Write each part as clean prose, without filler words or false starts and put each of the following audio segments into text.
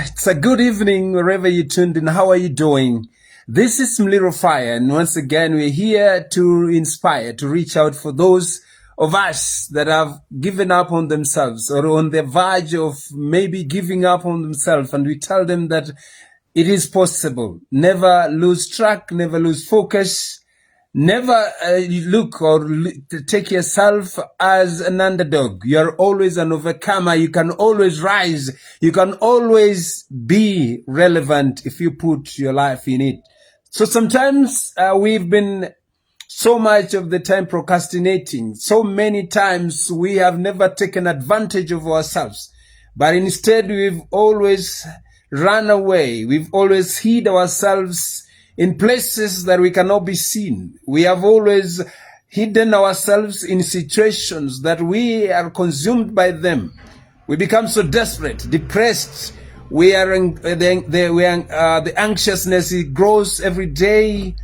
It's a good evening wherever you tuned in. How are you doing? This is Mliro Fire, and once again we're here to inspire, to reach out for those of us that have given up on themselves or on the verge of maybe giving up on themselves, and we tell them that it is possible. Never lose track, never lose focus. Never look or take yourself as an underdog. You're always an overcomer. You can always rise. You can always be relevant if you put your life in it. So sometimes we've been so much of the time procrastinating. So many times we have never taken advantage of ourselves. But instead we've always run away. We've always hid ourselves in places that we cannot be seen. We have always hidden ourselves in situations that we are consumed by them. We become so desperate, depressed. The anxiousness, it grows every day.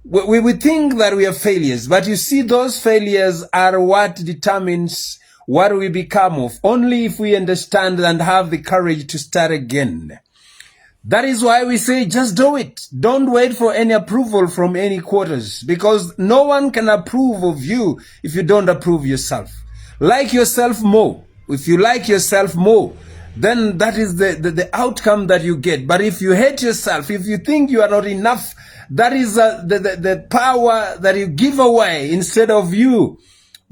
We think that we are failures, but you see, those failures are what determines what we become of, only if we understand and have the courage to start again. That is why we say, just do it. Don't wait for any approval from any quarters, because no one can approve of you if you don't approve yourself. Like yourself more. If you like yourself more, then that is the outcome that you get. But if you hate yourself, if you think you are not enough, that is the power that you give away instead of you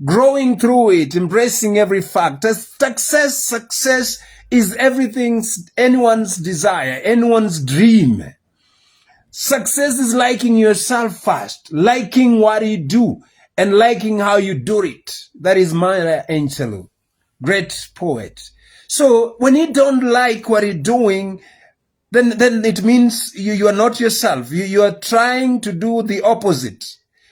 growing through it, embracing every fact. Success is everything, anyone's desire, anyone's dream. Success is liking yourself first, liking what you do, and liking how you do it. That is Maya Angelou, great poet. So when you don't like what you're doing, then it means you are not yourself. You are trying to do the opposite.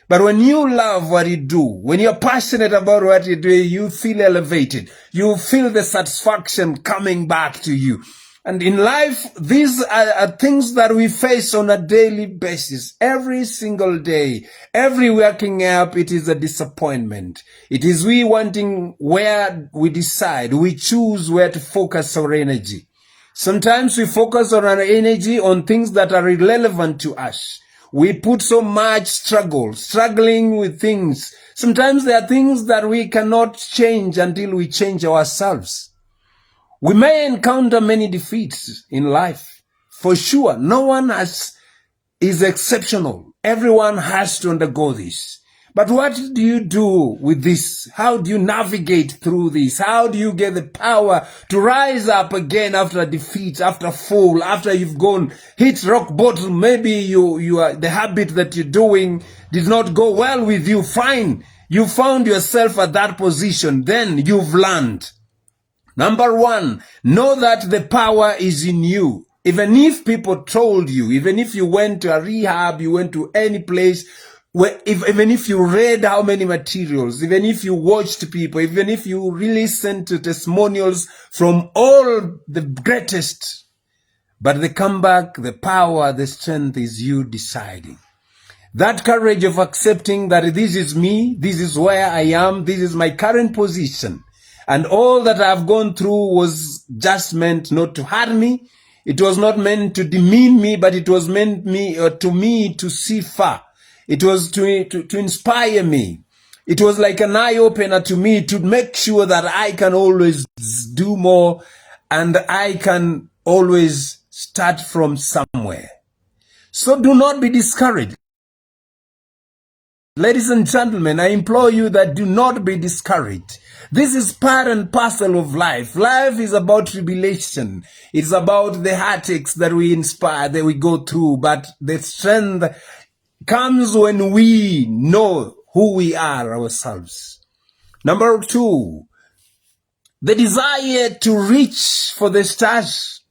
But when you love what you do, when you're passionate about what you do, you feel elevated. You feel the satisfaction coming back to you. And in life, these are things that we face on a daily basis. Every single day, every waking up, it is a disappointment. It is we wanting where we decide, we choose where to focus our energy. Sometimes we focus on our energy on things that are irrelevant to us. We put so much struggling with things. Sometimes there are things that we cannot change until we change ourselves. We may encounter many defeats in life. For sure, no one is exceptional. Everyone has to undergo this. But what do you do with this? How do you navigate through this? How do you get the power to rise up again after a defeat, after a fall, after you've hit rock bottom? Maybe you are, the habit that you're doing did not go well with you. Fine. You found yourself at that position. Then you've learned. Number one, know that the power is in you. Even if people told you, even if you went to a rehab, you went to any place, even if you read how many materials, even if you watched people, even if you listened to testimonials from all the greatest, but the comeback, the power, the strength is you deciding. That courage of accepting that this is me, this is where I am, this is my current position. And all that I've gone through was just meant not to hurt me. It was not meant to demean me, but it was meant to me to see far. It was to inspire me. It was like an eye-opener to me to make sure that I can always do more and I can always start from somewhere. So do not be discouraged. Ladies and gentlemen, I implore you that do not be discouraged. This is part and parcel of life. Life is about tribulation. It's about the heartaches that we inspire, that we go through, but the strength comes when we know who we are ourselves. Number two, the desire to reach for the stars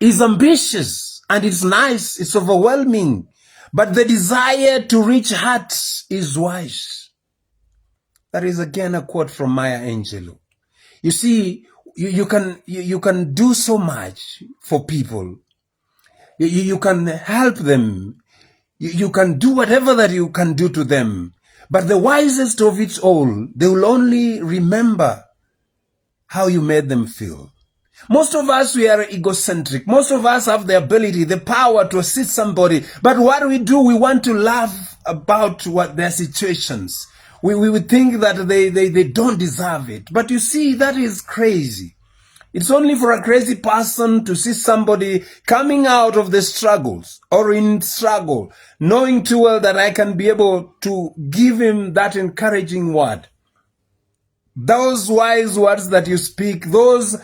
is ambitious and it's nice, it's overwhelming. But the desire to reach hearts is wise. That is again a quote from Maya Angelou. You see, you can do so much for people. You can help them. You can do whatever that you can do to them. But the wisest of it all, they will only remember how you made them feel. Most of us, we are egocentric. Most of us have the ability, the power to assist somebody. But what do, we want to laugh about what their situations. We would think that they don't deserve it. But you see, that is crazy. It's only for a crazy person to see somebody coming out of the struggles or in struggle, knowing too well that I can be able to give him that encouraging word. Those wise words that you speak, those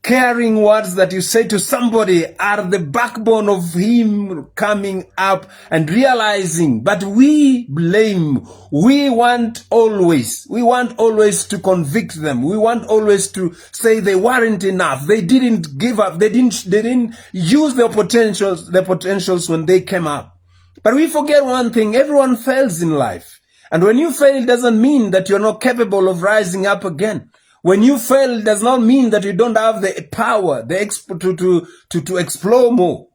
caring words that you say to somebody are the backbone of him coming up and realizing. But we blame. We want always to convict them. We want always to say they weren't enough. They didn't give up. They didn't use their potentials when they came up. But we forget one thing. Everyone fails in life. And when you fail, it doesn't mean that you're not capable of rising up again. When you fail, it does not mean that you don't have the power, to explore more.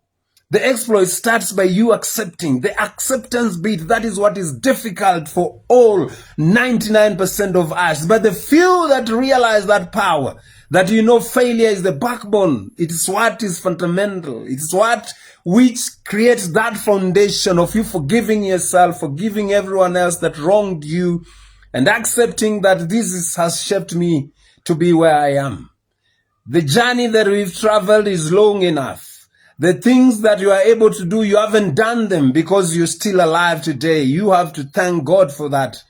The exploit starts by you accepting. The acceptance bit, that is what is difficult for all 99% of us. But the few that realize that power, that failure is the backbone. It is what is fundamental. It is what which creates that foundation of you forgiving yourself, forgiving everyone else that wronged you, and accepting that has shaped me to be where I am. The journey that we've traveled is long enough. The things that you are able to do, you haven't done them because you're still alive today. You have to thank God for that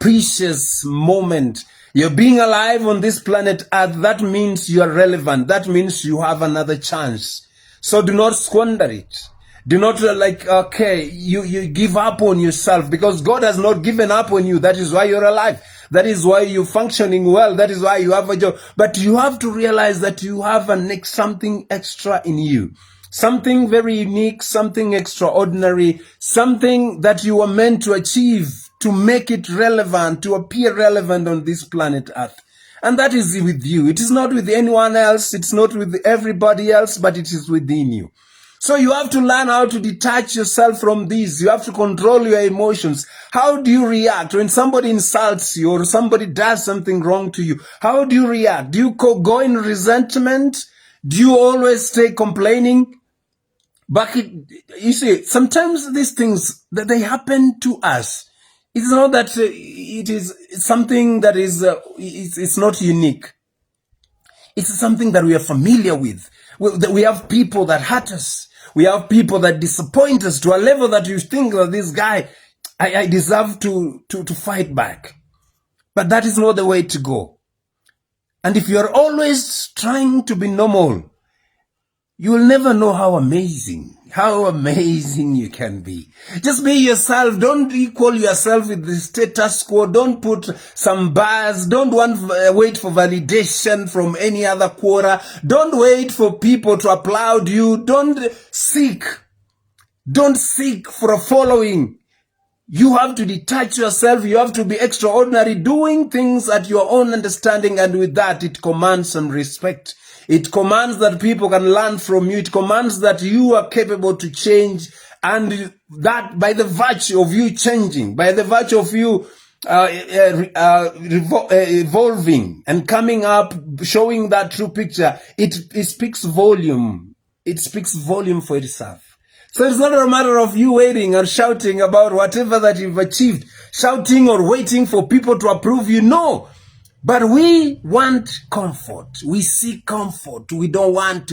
precious moment. You're being alive on this planet Earth. That means you are relevant. That means you have another chance. So do not squander it. Do not you give up on yourself, because God has not given up on you. That is why you're alive. That is why you're functioning well. That is why you have a job. But you have to realize that you have something extra in you. Something very unique, something extraordinary, something that you were meant to achieve, to make it relevant, to appear relevant on this planet Earth. And that is with you. It is not with anyone else. It's not with everybody else, but it is within you. So you have to learn how to detach yourself from these. You have to control your emotions. How do you react when somebody insults you or somebody does something wrong to you? How do you react? Do you go in resentment? Do you always stay complaining? But you see, sometimes these things that they happen to us, it's not that it is something that is it's not unique. It's something that we are familiar with. We have people that hurt us. We have people that disappoint us to a level that you think that this guy, I deserve to fight back. But that is not the way to go. And if you are always trying to be normal, you will never know how amazing you can be. Just be yourself. Don't equal yourself with the status quo. Don't put some bars. Don't wait for validation from any other quarter. Don't wait for people to applaud you. Don't seek for a following. You have to detach yourself. You have to be extraordinary, doing things at your own understanding, and with that, it commands some respect. It commands that people can learn from you. It commands that you are capable to change, and that by the virtue of you changing, by the virtue of you evolving and coming up, showing that true picture, it speaks volume. It speaks volume for itself. So it's not a matter of you waiting or shouting about whatever that you've achieved, shouting or waiting for people to approve you. No. But we want comfort. We seek comfort. We don't want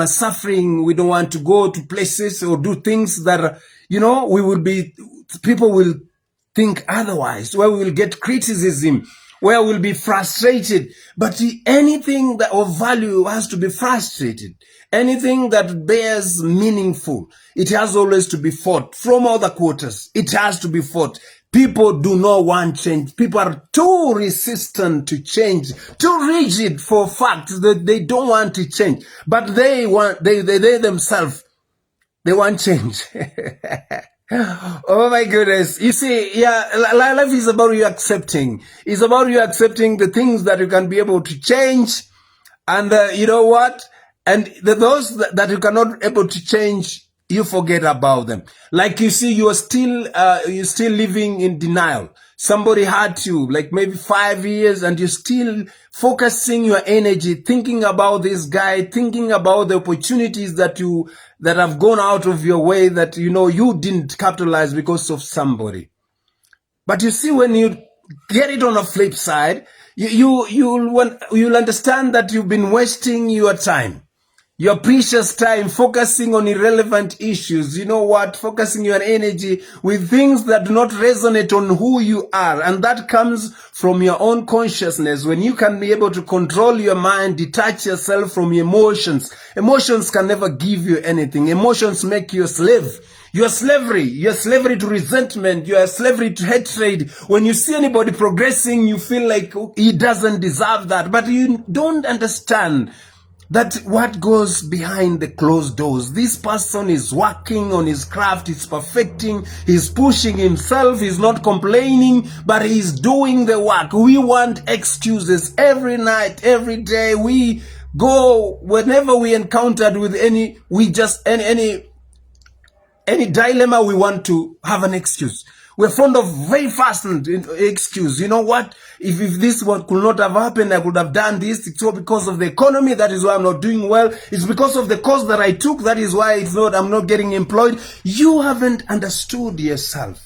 suffering. We don't want to go to places or do things that, people will think otherwise, where we will get criticism, where we'll be frustrated. But anything that of value has to be frustrated. Anything that bears meaningful, it has always to be fought from other quarters. It has to be fought. People do not want change. People are too resistant to change, too rigid for facts that they don't want to change. But they themselves, they want change. Oh my goodness. You see, life is about you accepting. It's about you accepting the things that you can be able to change. And you know what? And those that you cannot able to change, you forget about them. Like you see, you're still living in denial. Somebody hurt you, like maybe 5 years, and you're still focusing your energy, thinking about this guy, thinking about the opportunities that have gone out of your way that, you didn't capitalize because of somebody. But you see, when you get it on a flip side, you'll understand that you've been wasting your time. Your precious time focusing on irrelevant issues. You know what? Focusing your energy with things that do not resonate on who you are. And that comes from your own consciousness. When you can be able to control your mind, detach yourself from emotions. Emotions can never give you anything. Emotions make you a slave. You're slavery. You're slavery to resentment. You're slavery to hatred. When you see anybody progressing, you feel like he doesn't deserve that. But you don't understand that what goes behind the closed doors. This person is working on his craft, he's perfecting, he's pushing himself, he's not complaining, but he's doing the work. We want excuses every night, every day. We go, whenever we encountered with any dilemma, we want to have an excuse. We're fond of very fast excuse. You know what? If this one could not have happened, I could have done this. It's all because of the economy. That is why I'm not doing well. It's because of the course that I took. That is why I'm not getting employed. You haven't understood yourself.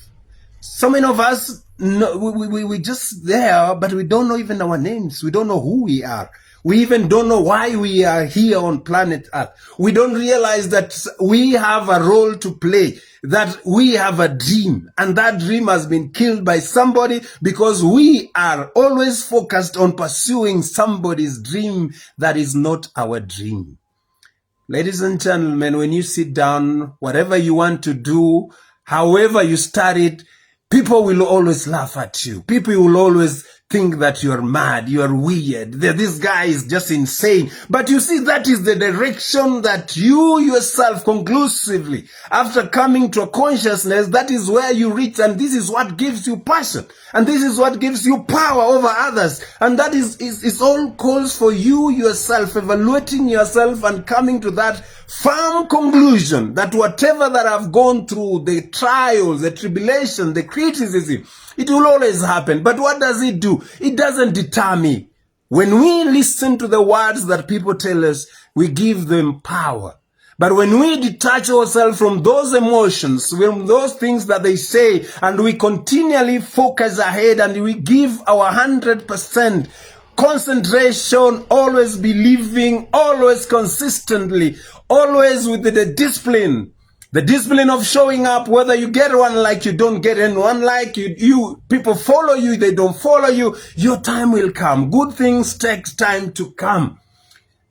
So many of us, we just there, but we don't know even our names. We don't know who we are. We even don't know why we are here on planet Earth. We don't realize that we have a role to play, that we have a dream, and that dream has been killed by somebody because we are always focused on pursuing somebody's dream that is not our dream. Ladies and gentlemen, when you sit down, whatever you want to do, however you start it, people will always laugh at you. People will always think that you're mad, you're weird, that this guy is just insane. But you see, that is the direction that you yourself conclusively, after coming to a consciousness, that is where you reach, and this is what gives you passion, and this is what gives you power over others. And that is all calls for you yourself, evaluating yourself and coming to that firm conclusion that whatever that I've gone through, the trials, the tribulation, the criticism, it will always happen. But what does it do? It doesn't deter me. When we listen to the words that people tell us, we give them power. But when we detach ourselves from those emotions, from those things that they say, and we continually focus ahead and we give our 100% concentration, always believing, always consistently, always with the discipline. The discipline of showing up, whether you get one like, you don't get anyone like, you people follow you, they don't follow you, your time will come. Good things takes time to come.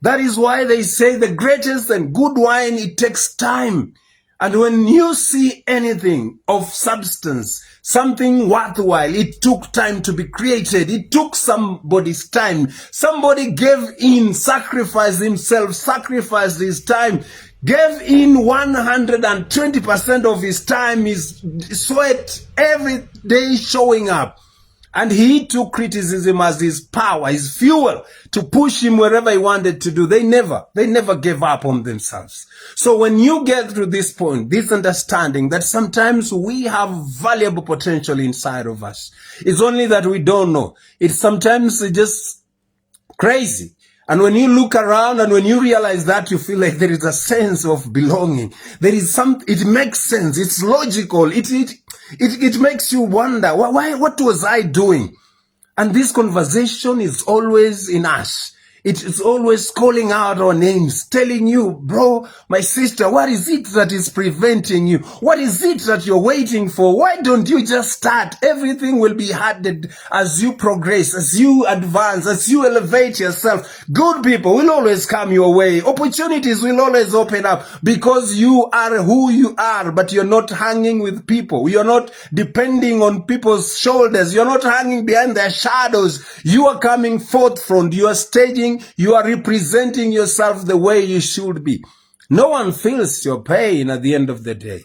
That is why they say the greatest and good wine, it takes time. And when you see anything of substance, something worthwhile, it took time to be created. It took somebody's time. Somebody gave in, sacrificed himself, sacrificed his time, gave in 120% of his time, his sweat, every day showing up. And he took criticism as his power, his fuel to push him wherever he wanted to do. They never gave up on themselves. So when you get to this point, this understanding that sometimes we have valuable potential inside of us, it's only that we don't know. It's sometimes just crazy. And when you look around and when you realize that, you feel like there is a sense of belonging. There is it makes sense. It's logical. It makes you wonder, why, what was I doing? And this conversation is always in us. It is always calling out our names, telling you, bro, my sister, what is it that is preventing you? What is it that you're waiting for? Why don't you just start? Everything will be added as you progress, as you advance, as you elevate yourself. Good people will always come your way. Opportunities will always open up because you are who you are, but you're not hanging with people. You're not depending on people's shoulders. You're not hanging behind their shadows. You are coming forth from, you are staging, you are representing yourself the way you should be. No one feels your pain at the end of the day.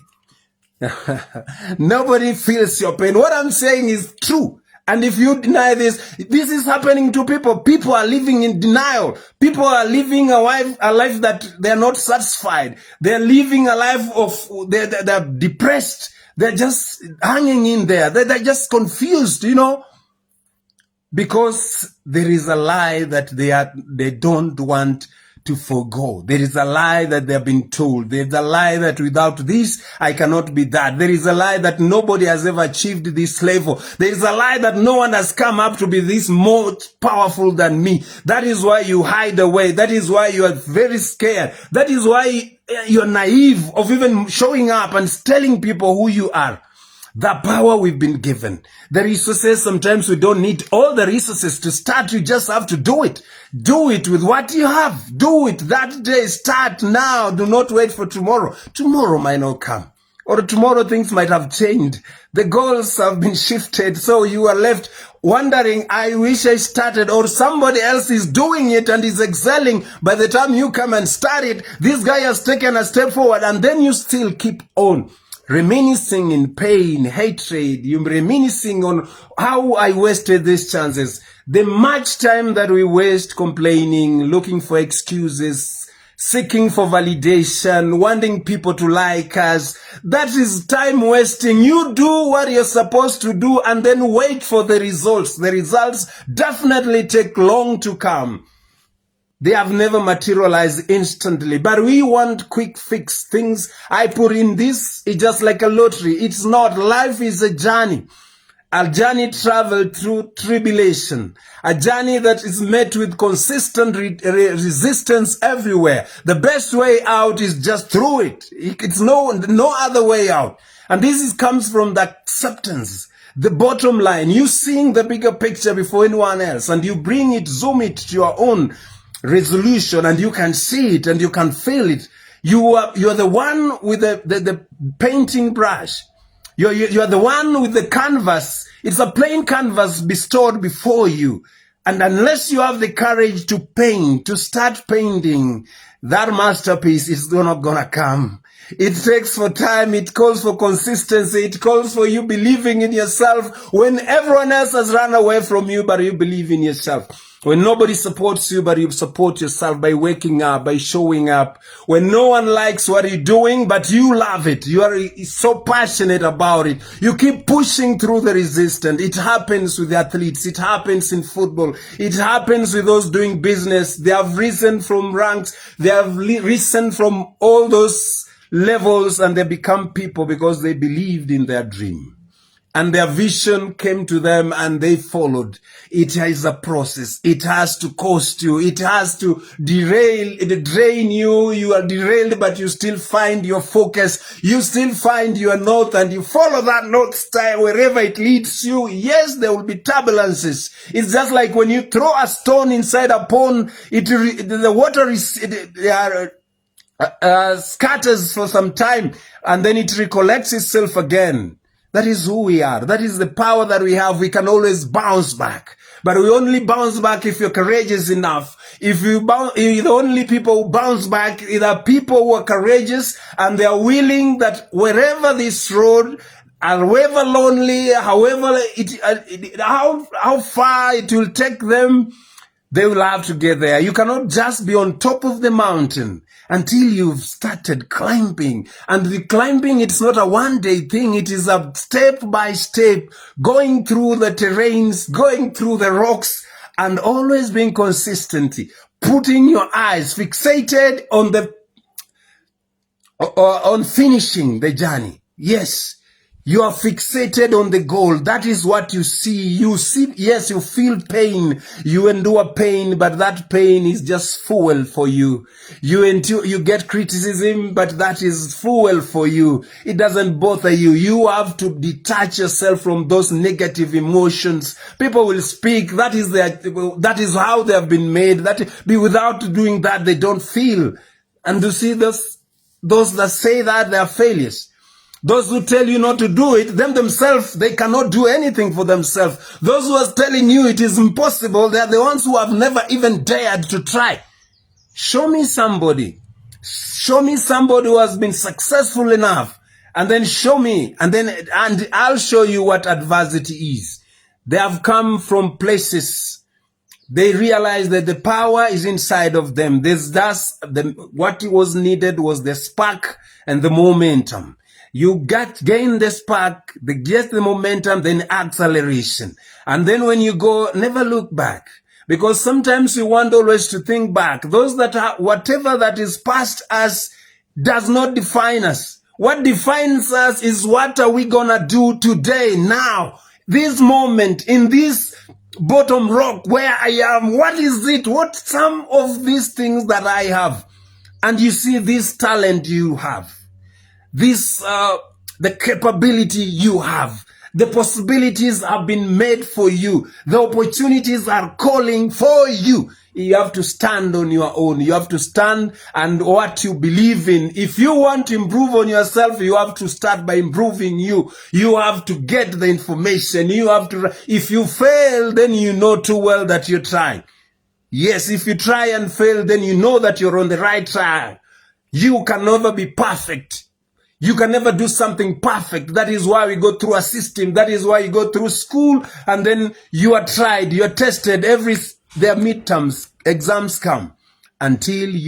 Nobody feels your pain. What I'm saying is true. And if you deny this, this is happening to people. People are living in denial. People are living a life that they're not satisfied. They're living a life of, they're depressed. They're just hanging in there. They're just confused, because there is a lie that they don't want to forgo. There is a lie that they have been told. There's a lie that without this, I cannot be that. There is a lie that nobody has ever achieved this level. There is a lie that no one has come up to be this more powerful than me. That is why you hide away. That is why you are very scared. That is why you're naive of even showing up and telling people who you are. The power we've been given. The resources, sometimes we don't need all the resources to start. You just have to do it. Do it with what you have. Do it that day. Start now. Do not wait for tomorrow. Tomorrow might not come. Or tomorrow things might have changed. The goals have been shifted. So you are left wondering, I wish I started, or somebody else is doing it and is excelling. By the time you come and start it, this guy has taken a step forward, and then you still keep on reminiscing in pain, hatred. You reminiscing on how I wasted these chances. The much time that we waste complaining, looking for excuses, seeking for validation, wanting people to like us, that is time wasting. You do what you're supposed to do and then wait for the results. The results definitely take long to come. They have never materialized instantly, but we want quick fix things. I put in this, it's just like a lottery. It's not. Life is a journey traveled through tribulation, a journey that is met with consistent resistance everywhere. The best way out is just through it. It's no other way out. And this comes from the acceptance. The bottom line, you seeing the bigger picture before anyone else, and you bring it, zoom it to your own resolution, and you can see it and you can feel it. You're the one with the painting brush. You're the one with the canvas. It's a plain canvas bestowed before you. And unless you have the courage to paint, to start painting, that masterpiece is not gonna come. It takes for time. It calls for consistency. It calls for you believing in yourself when everyone else has run away from you, but you believe in yourself. When nobody supports you, but you support yourself by waking up, by showing up. When no one likes what you're doing, but you love it. You are so passionate about it. You keep pushing through the resistance. It happens with athletes. It happens in football. It happens with those doing business. They have risen from ranks. They have risen from all those levels, and they become people because they believed in their dream. And their vision came to them and they followed. It is a process. It has to cost you. It has to drain you. You are derailed, but you still find your focus. You still find your north, and you follow that north star wherever it leads you. Yes, there will be turbulences. It's just like when you throw a stone inside a pond, the water scatters for some time, and then it recollects itself again. That is who we are. That is the power that we have. We can always bounce back. But we only bounce back if you're courageous enough. If the only people who bounce back are people who are courageous and they are willing that wherever this road, however lonely, however how far it will take them, they will have to get there. You cannot just be on top of the mountain until you've started climbing. And the climbing, it's not a one-day thing. It is a step-by-step, going through the terrains, going through the rocks, and always being consistent. Putting your eyes fixated on finishing the journey. Yes. You are fixated on the goal. That is what you see. You see, yes, you feel pain. You endure pain, but that pain is just fuel for you. You get criticism, but that is fuel for you. It doesn't bother you. You have to detach yourself from those negative emotions. People will speak. That is how they have been made. Without doing that, they don't feel. And you see those that say that, they are failures. Those who tell you not to do it, themselves, they cannot do anything for themselves. Those who are telling you it is impossible, they are the ones who have never even dared to try. Show me somebody who has been successful enough, and then show me, and I'll show you what adversity is. They have come from places. They realize that the power is inside of them. What was needed was the spark and the momentum. You gain the spark, get the momentum, then acceleration. And then when you go, never look back. Because sometimes we want always to think back. Those that are, whatever that is past us does not define us. What defines us is what are we gonna do today, now, this moment, in this bottom rock where I am. What is it? What some of these things that I have? And you see this talent you have, this the capability you have, the possibilities have been made for you, the opportunities are calling for you. You have to stand on your own. You have to stand and what you believe in. If you want to improve on yourself, you have to start by improving you. You have to get the information. You have to. If you fail, then you know too well that you're trying. Yes, if you try and fail, then you know that you're on the right track. You can never be perfect. You can never do something perfect. That is why we go through a system. That is why you go through school, and then you are tried, you are tested. Their midterms, exams come until you